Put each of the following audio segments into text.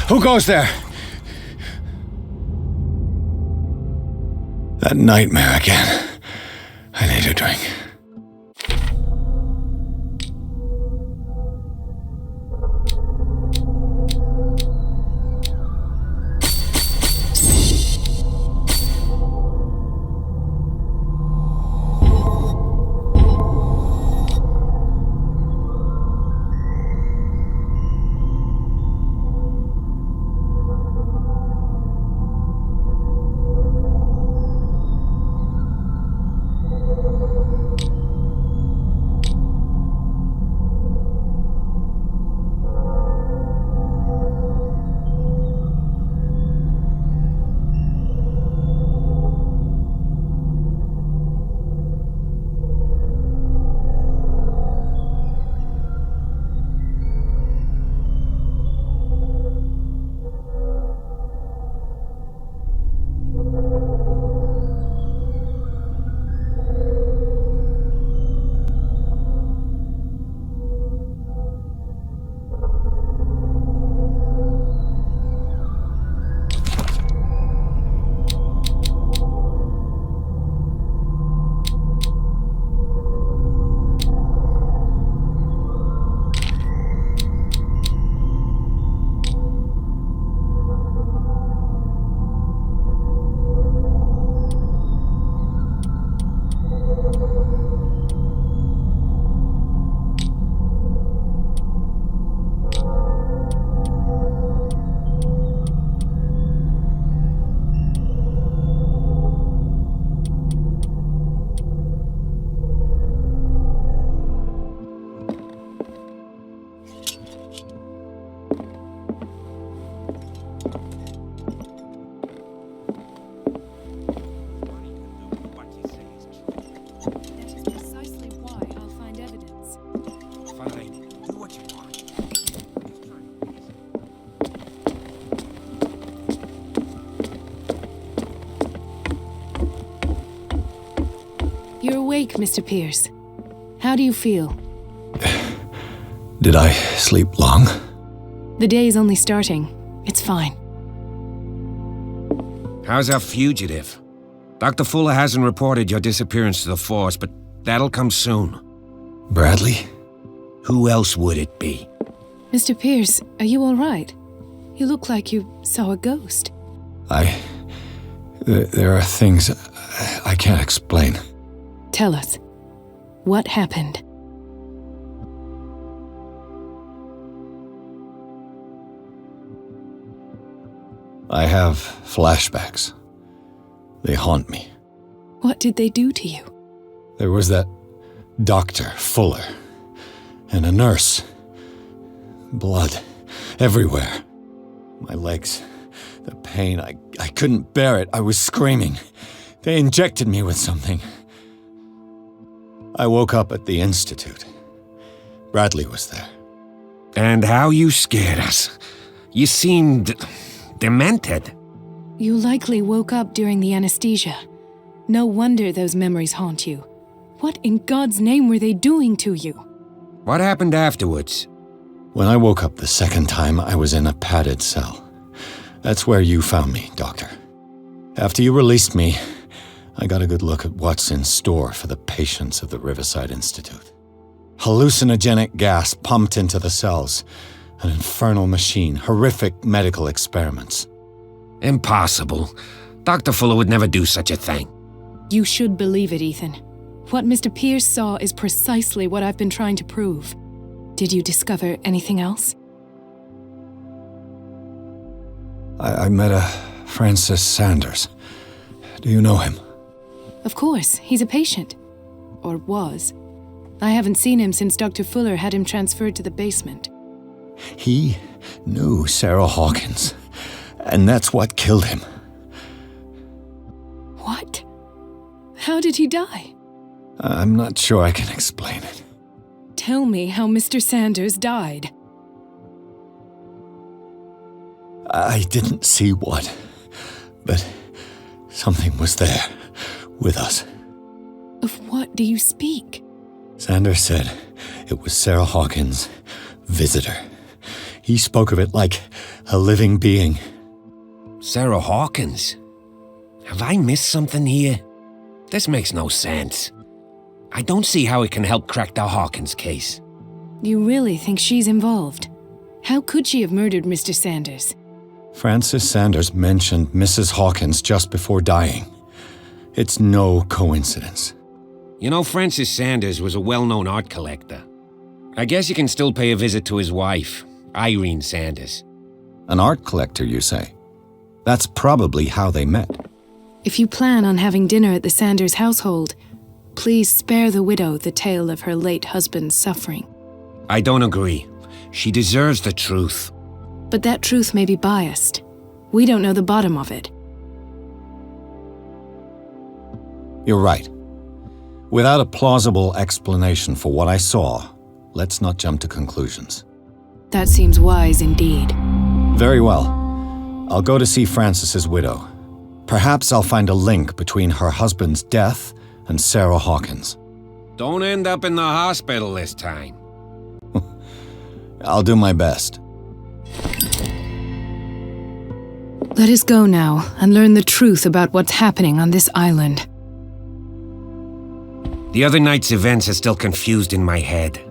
Who goes there? That nightmare again. I need a drink. You're awake, Mr. Pierce. How do you feel? Did I sleep long? The day is only starting. It's fine. How's our fugitive? Dr. Fuller hasn't reported your disappearance to the force, but that'll come soon. Bradley? Who else would it be? Mr. Pierce, are you all right? You look like you saw a ghost. There are things I can't explain. Tell us. What happened? I have flashbacks. They haunt me. What did they do to you? There was that Dr. Fuller and a nurse. Blood everywhere. My legs, the pain, I couldn't bear it. I was screaming. They injected me with something. I woke up at the Institute. Bradley was there. And how you scared us. You seemed demented. You likely woke up during the anesthesia. No wonder those memories haunt you. What in God's name were they doing to you? What happened afterwards? When I woke up the second time, I was in a padded cell. That's where you found me, Doctor. After you released me, I got a good look at what's in store for the patients of the Riverside Institute. Hallucinogenic gas pumped into the cells, an infernal machine, horrific medical experiments. Impossible. Dr. Fuller would never do such a thing. You should believe it, Ethan. What Mr. Pierce saw is precisely what I've been trying to prove. Did you discover anything else? I met a Francis Sanders. Do you know him? Of course, he's a patient. Or was. I haven't seen him since Dr. Fuller had him transferred to the basement. He knew Sarah Hawkins, and that's what killed him. What? How did he die? I'm not sure I can explain it. Tell me how Mr. Sanders died. I didn't see what, but something was there, with us. Of what do you speak? Sanders said it was Sarah Hawkins' visitor. He spoke of it like a living being. Sarah Hawkins? Have I missed something here? This makes no sense. I don't see how it can help crack the Hawkins case. You really think she's involved? How could she have murdered Mr. Sanders? Francis Sanders mentioned Mrs. Hawkins just before dying. It's no coincidence. You know, Francis Sanders was a well-known art collector. I guess you can still pay a visit to his wife, Irene Sanders. An art collector, you say? That's probably how they met. If you plan on having dinner at the Sanders household, please spare the widow the tale of her late husband's suffering. I don't agree. She deserves the truth. But that truth may be biased. We don't know the bottom of it. You're right. Without a plausible explanation for what I saw, let's not jump to conclusions. That seems wise indeed. Very well. I'll go to see Francis's widow. Perhaps I'll find a link between her husband's death and Sarah Hawkins. Don't end up in the hospital this time. I'll do my best. Let us go now and learn the truth about what's happening on this island. The other night's events are still confused in my head.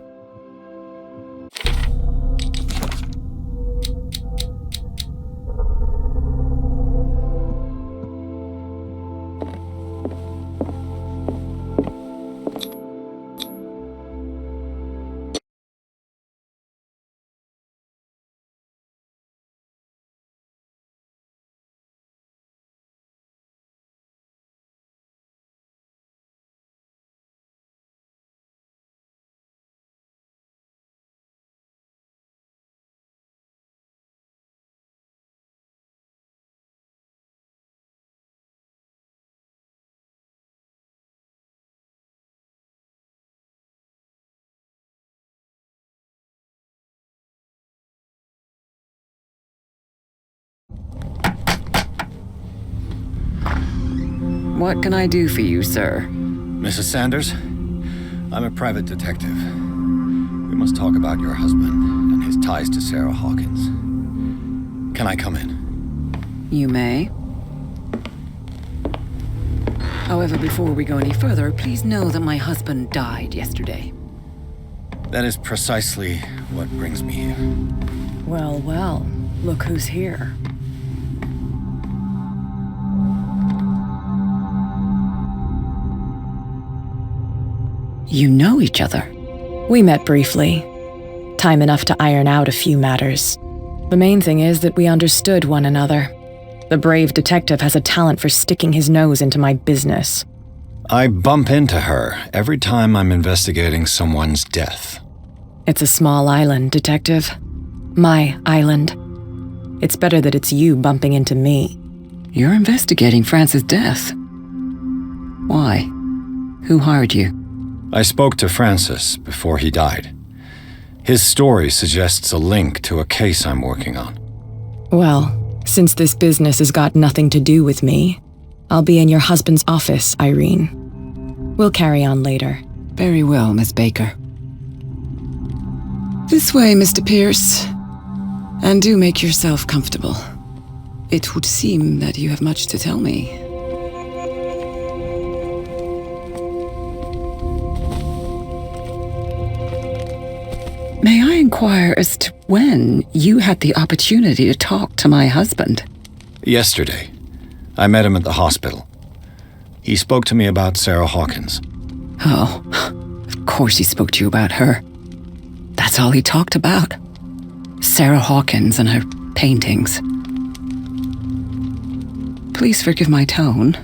What can I do for you, sir? Mrs. Sanders, I'm a private detective. We must talk about your husband and his ties to Sarah Hawkins. Can I come in? You may. However, before we go any further, please know that my husband died yesterday. That is precisely what brings me here. Well, well, look who's here. You know each other. We met briefly. Time enough to iron out a few matters. The main thing is that we understood one another. The brave detective has a talent for sticking his nose into my business. I bump into her every time I'm investigating someone's death. It's a small island, detective. My island. It's better that it's you bumping into me. You're investigating Francis' death. Why? Who hired you? I spoke to Francis before he died. His story suggests a link to a case I'm working on. Well, since this business has got nothing to do with me, I'll be in your husband's office, Irene. We'll carry on later. Very well, Miss Baker. This way, Mr. Pierce. And do make yourself comfortable. It would seem that you have much to tell me. May I inquire as to when you had the opportunity to talk to my husband? Yesterday, I met him at the hospital. He spoke to me about Sarah Hawkins. Oh, of course he spoke to you about her. That's all he talked about. Sarah Hawkins and her paintings. Please forgive my tone.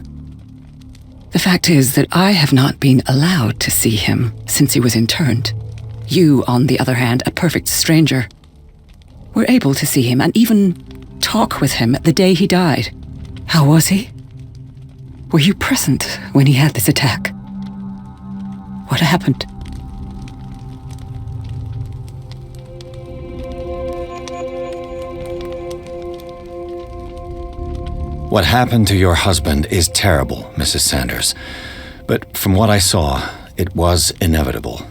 The fact is that I have not been allowed to see him since he was interned. You, on the other hand, a perfect stranger, were able to see him and even talk with him the day he died. How was he? Were you present when he had this attack? What happened? What happened to your husband is terrible, Mrs. Sanders. But from what I saw, it was inevitable.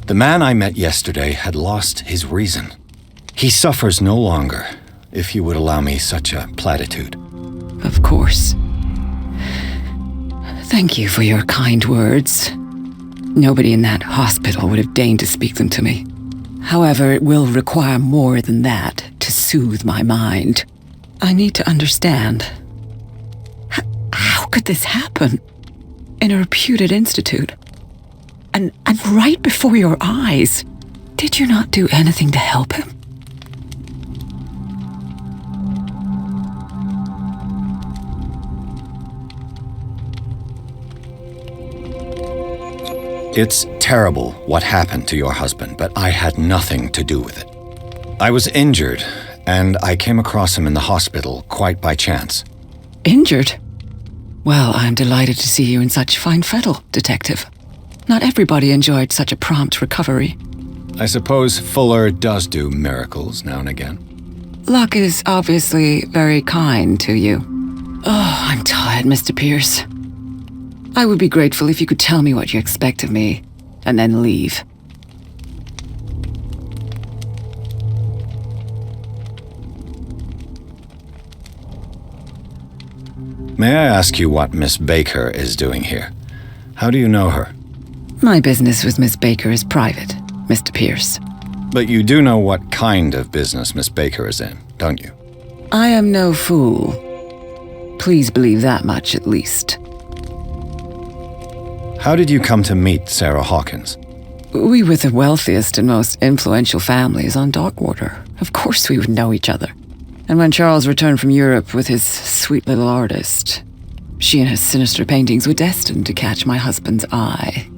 The man I met yesterday had lost his reason. He suffers no longer, if you would allow me such a platitude. Of course. Thank you for your kind words. Nobody in that hospital would have deigned to speak them to me. However, it will require more than that to soothe my mind. I need to understand. How could this happen? In a reputed institute? And right before your eyes? Did you not do anything to help him? It's terrible what happened to your husband, but I had nothing to do with it. I was injured, and I came across him in the hospital quite by chance. Injured? Well, I'm delighted to see you in such fine fettle, Detective. Not everybody enjoyed such a prompt recovery. I suppose Fuller does do miracles now and again. Luck is obviously very kind to you. Oh, I'm tired, Mr. Pierce. I would be grateful if you could tell me what you expect of me, and then leave. May I ask you what Miss Baker is doing here? How do you know her? My business with Miss Baker is private, Mr. Pierce. But you do know what kind of business Miss Baker is in, don't you? I am no fool. Please believe that much, at least. How did you come to meet Sarah Hawkins? We were the wealthiest and most influential families on Darkwater. Of course we would know each other. And when Charles returned from Europe with his sweet little artist, she and her sinister paintings were destined to catch my husband's eye.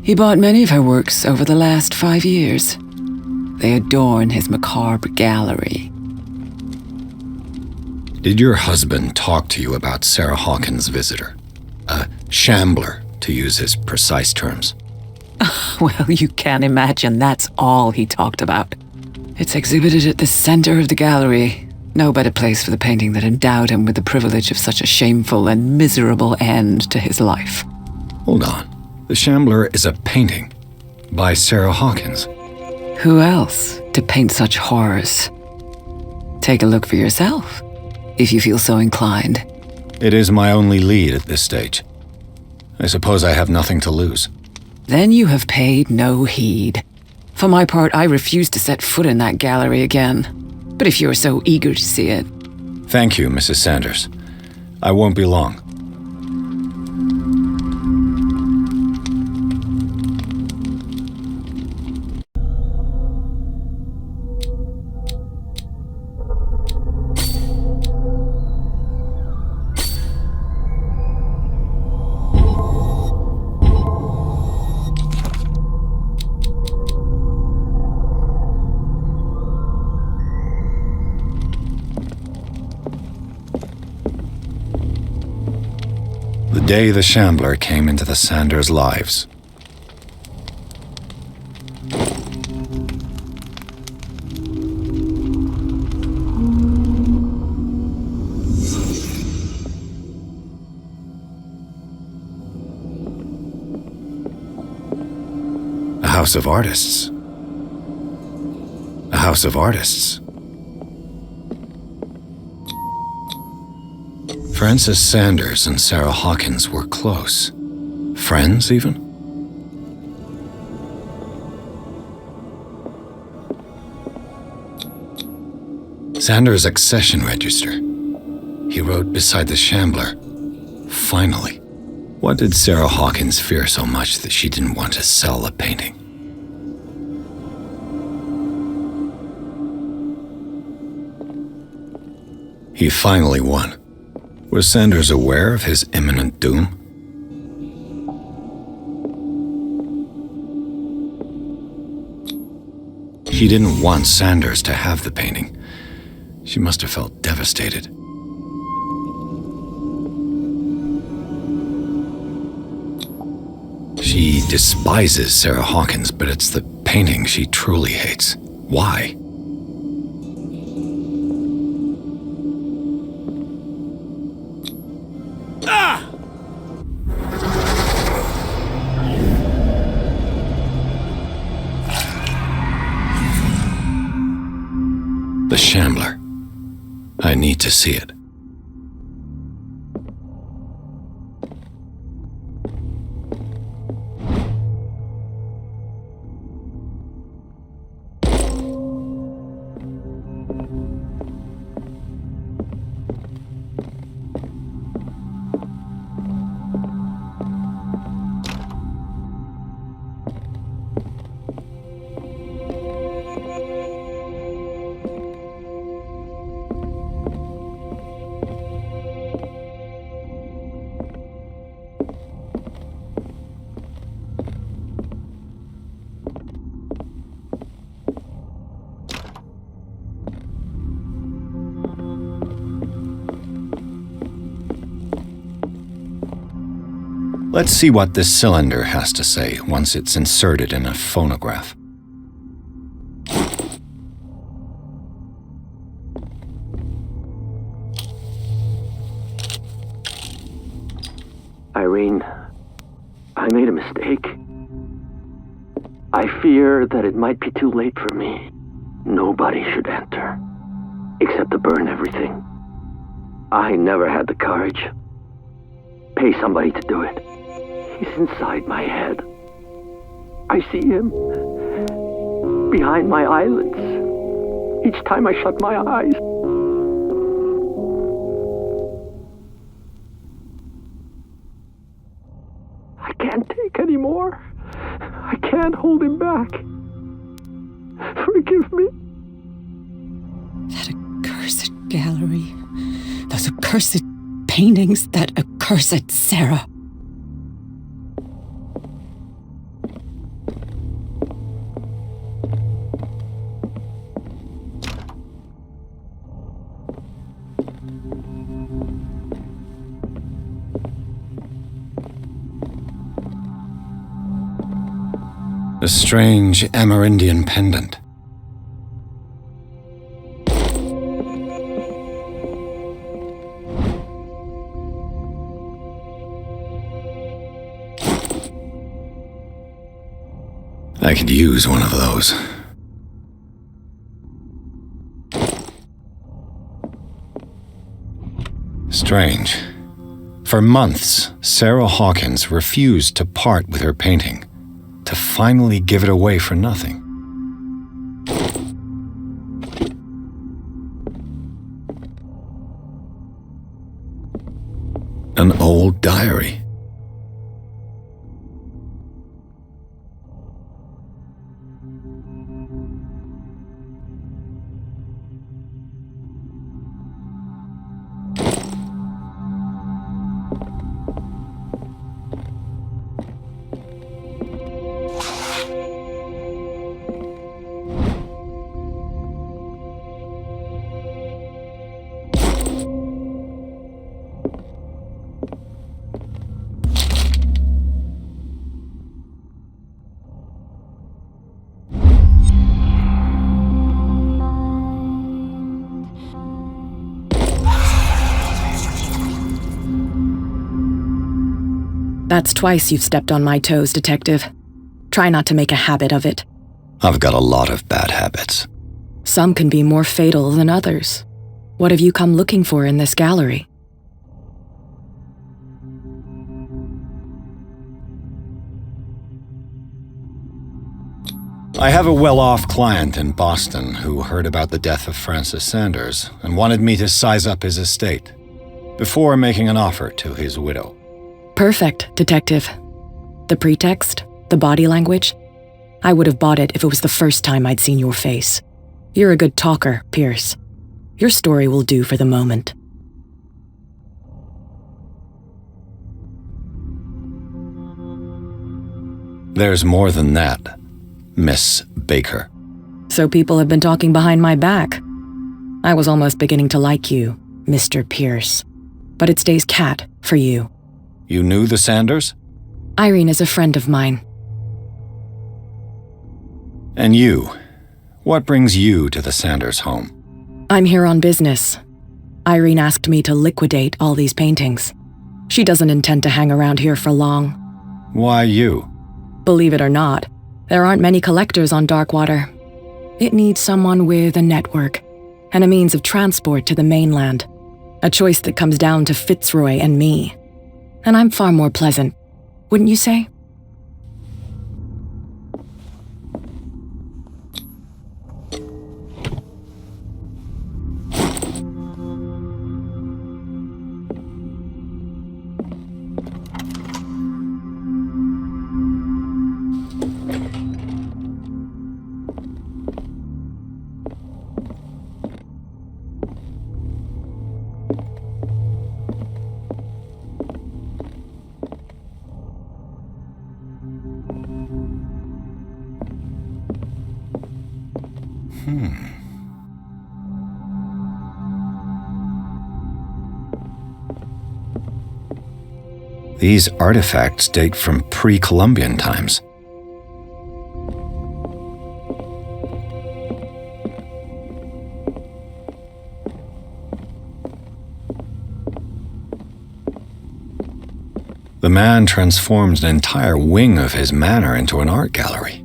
He bought many of her works over the last 5 years. They adorn his macabre gallery. Did your husband talk to you about Sarah Hawkins' visitor? A Shambler, to use his precise terms. Well, you can imagine that's all he talked about. It's exhibited at the center of the gallery. No better place for the painting that endowed him with the privilege of such a shameful and miserable end to his life. Hold on. The Shambler is a painting by Sarah Hawkins. Who else to paint such horrors? Take a look for yourself, if you feel so inclined. It is my only lead at this stage. I suppose I have nothing to lose. Then you have paid no heed. For my part, I refuse to set foot in that gallery again. But if you're so eager to see it... Thank you, Mrs. Sanders. I won't be long. The day the Shambler came into the Sanders' lives. A house of artists. A house of artists. Francis Sanders and Sarah Hawkins were close. Friends, even? Sanders' accession register. He wrote beside the Shambler, "Finally." What did Sarah Hawkins fear so much that she didn't want to sell the painting? He finally won. Was Sanders aware of his imminent doom? She didn't want Sanders to have the painting. She must have felt devastated. She despises Sarah Hawkins, but it's the painting she truly hates. Why? The Shambler. I need to see it. Let's see what this cylinder has to say once it's inserted in a phonograph. Irene, I made a mistake. I fear that it might be too late for me. Nobody should enter, except to burn everything. I never had the courage. Pay somebody to do it. He's inside my head. I see him behind my eyelids each time I shut my eyes. I can't take any more. I can't hold him back. Forgive me. That accursed gallery. Those accursed paintings. That accursed Sarah. A strange Amerindian pendant. I could use one of those. Strange. For months, Sarah Hawkins refused to part with her painting, to finally give it away for nothing. An old diary. That's twice you've stepped on my toes, Detective. Try not to make a habit of it. I've got a lot of bad habits. Some can be more fatal than others. What have you come looking for in this gallery? I have a well-off client in Boston who heard about the death of Francis Sanders and wanted me to size up his estate before making an offer to his widow. Perfect, Detective. The pretext, the body language, I would have bought it if it was the first time I'd seen your face. You're a good talker, Pierce. Your story will do for the moment. There's more than that, Miss Baker. So people have been talking behind my back. I was almost beginning to like you, Mr. Pierce. But it stays cat for you. You knew the Sanders? Irene is a friend of mine. And you? What brings you to the Sanders home? I'm here on business. Irene asked me to liquidate all these paintings. She doesn't intend to hang around here for long. Why you? Believe it or not, there aren't many collectors on Darkwater. It needs someone with a network. and a means of transport to the mainland. A choice that comes down to Fitzroy and me. And I'm far more pleasant, wouldn't you say? These artifacts date from pre-Columbian times. The man transforms an entire wing of his manor into an art gallery.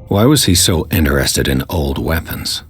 Why was he so interested in old weapons?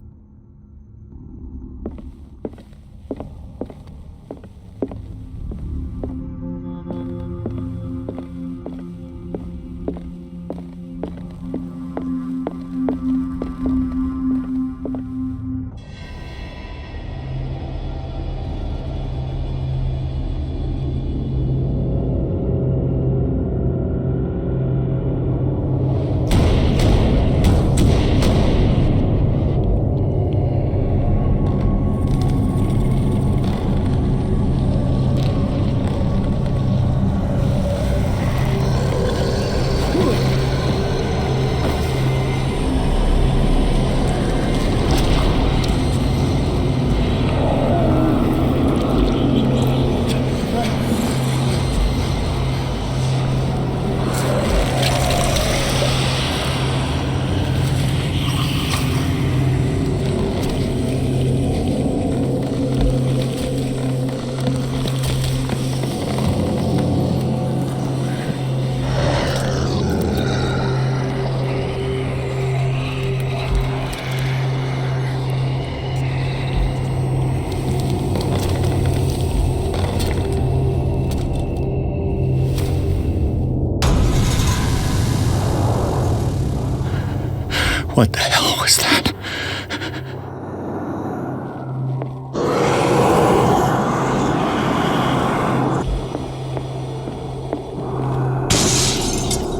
What the hell was that?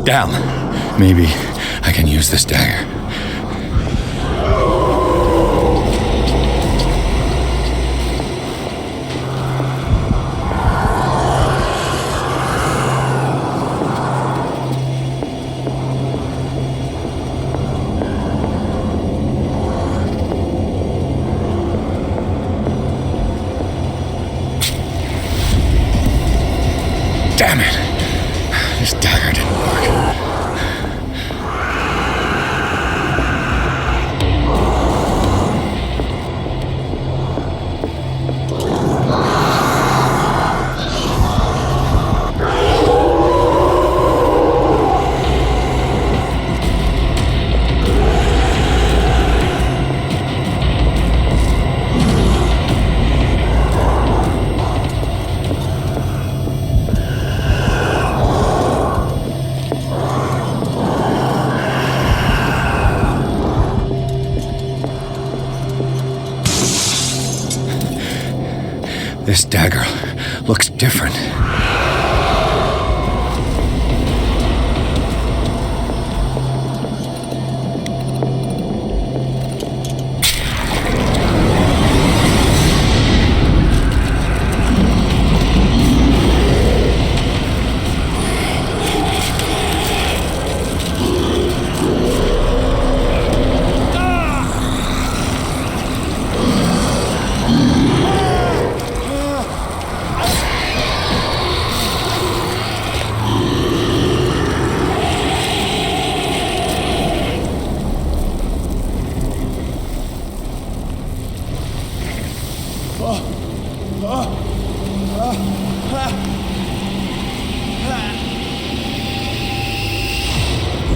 Damn. Maybe I can use this dagger. Damn it! This dagger didn't work. This dagger looks different.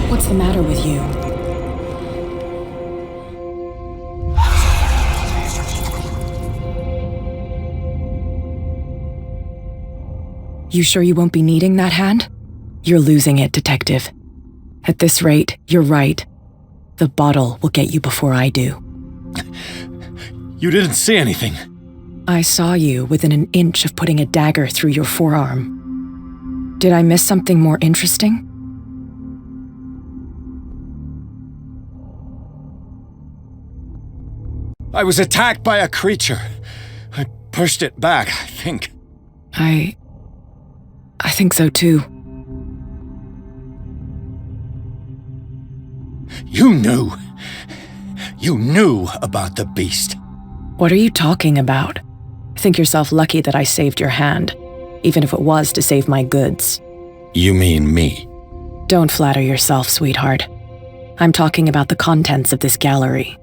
What's the matter with you? You sure you won't be needing that hand? You're losing it, Detective. At this rate, you're right. The bottle will get you before I do. You didn't see anything. I saw you within an inch of putting a dagger through your forearm. Did I miss something more interesting? I was attacked by a creature. I pushed it back, I think. I think so too. You knew. You knew about the beast. What are you talking about? Think yourself lucky that I saved your hand, even if it was to save my goods. You mean me? Don't flatter yourself, sweetheart. I'm talking about the contents of this gallery.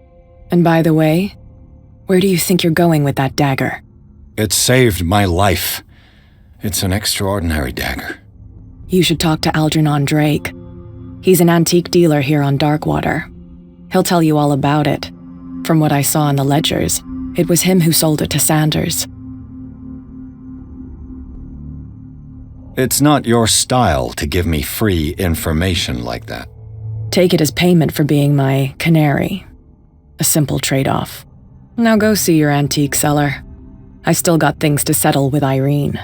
And by the way, where do you think you're going with that dagger? It saved my life. It's an extraordinary dagger. You should talk to Algernon Drake. He's an antique dealer here on Darkwater. He'll tell you all about it. From what I saw in the ledgers, it was him who sold it to Sanders. It's not your style to give me free information like that. Take it as payment for being my canary. A simple trade-off. Now go see your antique seller. I still got things to settle with Irene.